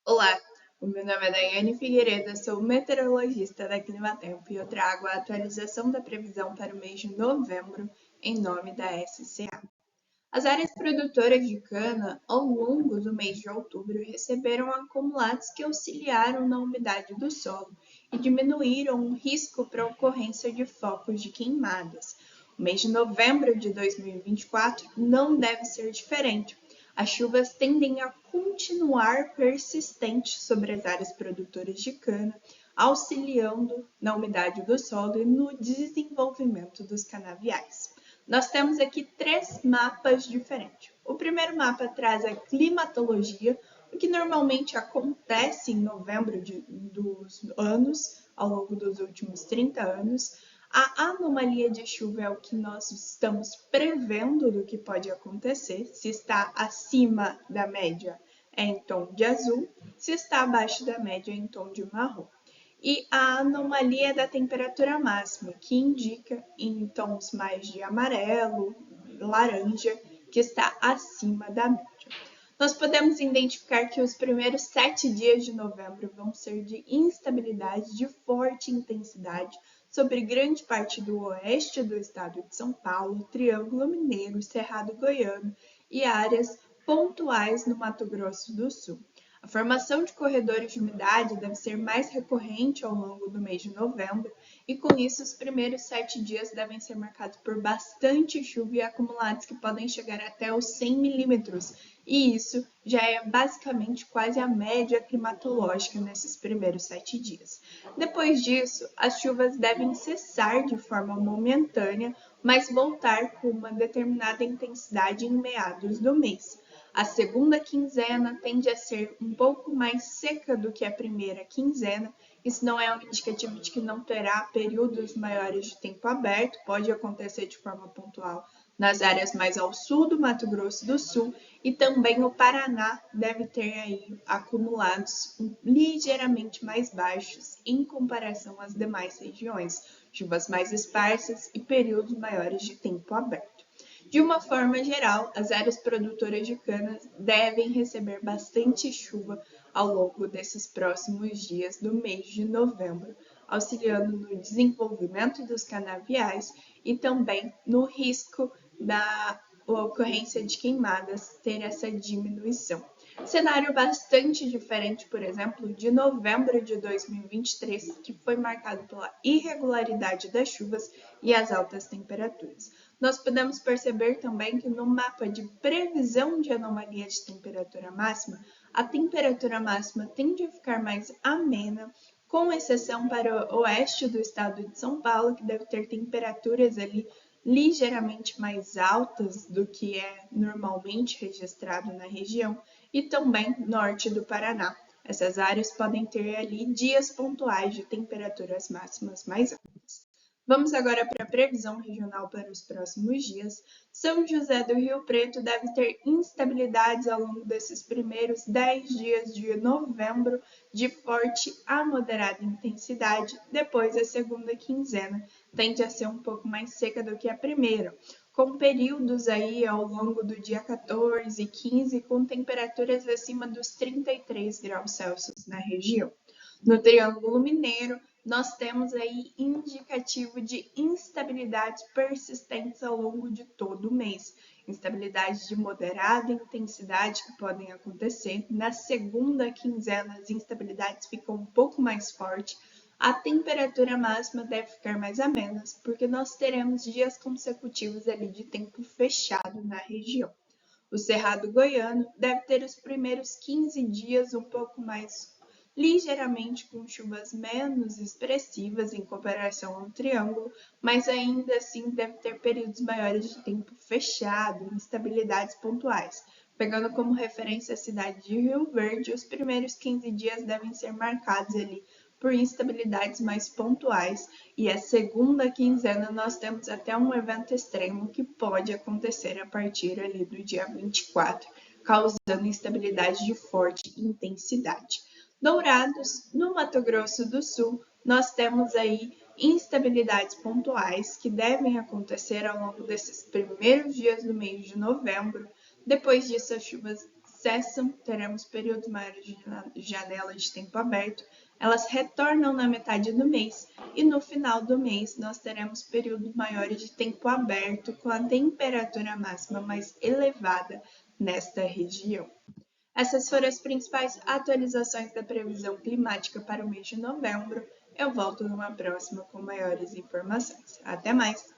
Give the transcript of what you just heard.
Olá, o meu nome é Daiane Figueiredo, sou meteorologista da Climatempo e eu trago a atualização da previsão para o mês de novembro em nome da SCA. As áreas produtoras de cana, ao longo do mês de outubro, receberam acumulados que auxiliaram na umidade do solo e diminuíram o risco para a ocorrência de focos de queimadas. O mês de novembro de 2024 não deve ser diferente. As chuvas tendem a continuar persistentes sobre as áreas produtoras de cana, auxiliando na umidade do solo e no desenvolvimento dos canaviais. Nós temos aqui três mapas diferentes. O primeiro mapa traz a climatologia, o que normalmente acontece em novembro dos anos, ao longo dos últimos 30 anos. A anomalia de chuva é o que nós estamos prevendo do que pode acontecer. Se está acima da média, é em tom de azul. Se está abaixo da média, é em tom de marrom. E a anomalia da temperatura máxima, que indica em tons mais de amarelo, laranja, que está acima da média. Nós podemos identificar que os primeiros 7 dias de novembro vão ser de instabilidade de forte intensidade sobre grande parte do oeste do estado de São Paulo, Triângulo Mineiro, Cerrado Goiano e áreas pontuais no Mato Grosso do Sul. A formação de corredores de umidade deve ser mais recorrente ao longo do mês de novembro e, com isso, os primeiros 7 dias devem ser marcados por bastante chuva e acumulados que podem chegar até os 100 milímetros, e isso já é basicamente quase a média climatológica nesses primeiros 7 dias. Depois disso, as chuvas devem cessar de forma momentânea, mas voltar com uma determinada intensidade em meados do mês. A segunda quinzena tende a ser um pouco mais seca do que a primeira quinzena. Isso não é um indicativo de que não terá períodos maiores de tempo aberto, pode acontecer de forma pontual nas áreas mais ao sul do Mato Grosso do Sul, e também o Paraná deve ter aí acumulados ligeiramente mais baixos em comparação às demais regiões, chuvas mais esparsas e períodos maiores de tempo aberto. De uma forma geral, as áreas produtoras de cana devem receber bastante chuva ao longo desses próximos dias do mês de novembro, auxiliando no desenvolvimento dos canaviais e também no risco da ocorrência de queimadas ter essa diminuição. Cenário bastante diferente, por exemplo, de novembro de 2023, que foi marcado pela irregularidade das chuvas e as altas temperaturas. Nós podemos perceber também que no mapa de previsão de anomalia de temperatura máxima, a temperatura máxima tende a ficar mais amena, com exceção para o oeste do estado de São Paulo, que deve ter temperaturas ali ligeiramente mais altas do que é normalmente registrado na região, e também norte do Paraná. Essas áreas podem ter ali dias pontuais de temperaturas máximas mais altas. Vamos agora para a previsão regional para os próximos dias. São José do Rio Preto deve ter instabilidades ao longo desses primeiros 10 dias de novembro, de forte a moderada intensidade. Depois, a segunda quinzena tende a ser um pouco mais seca do que a primeira, com períodos aí ao longo do dia 14 e 15 com temperaturas acima dos 33 graus Celsius na região. No Triângulo Mineiro, nós temos aí indicativo de instabilidades persistentes ao longo de todo o mês. Instabilidades de moderada intensidade que podem acontecer. Na segunda quinzena, as instabilidades ficam um pouco mais fortes. A temperatura máxima deve ficar mais amena, porque nós teremos dias consecutivos ali de tempo fechado na região. O Cerrado Goiano deve ter os primeiros 15 dias um pouco mais ligeiramente com chuvas menos expressivas em comparação ao Triângulo, mas ainda assim deve ter períodos maiores de tempo fechado, instabilidades pontuais. Pegando como referência a cidade de Rio Verde, os primeiros 15 dias devem ser marcados ali por instabilidades mais pontuais, e a segunda quinzena nós temos até um evento extremo que pode acontecer a partir ali do dia 24, causando instabilidade de forte intensidade. Dourados, no Mato Grosso do Sul, nós temos aí instabilidades pontuais que devem acontecer ao longo desses primeiros dias do mês de novembro. Depois disso, as chuvas cessam, teremos períodos maiores de janela de tempo aberto, elas retornam na metade do mês e no final do mês nós teremos períodos maiores de tempo aberto com a temperatura máxima mais elevada nesta região. Essas foram as principais atualizações da previsão climática para o mês de novembro. Eu volto numa próxima com maiores informações. Até mais!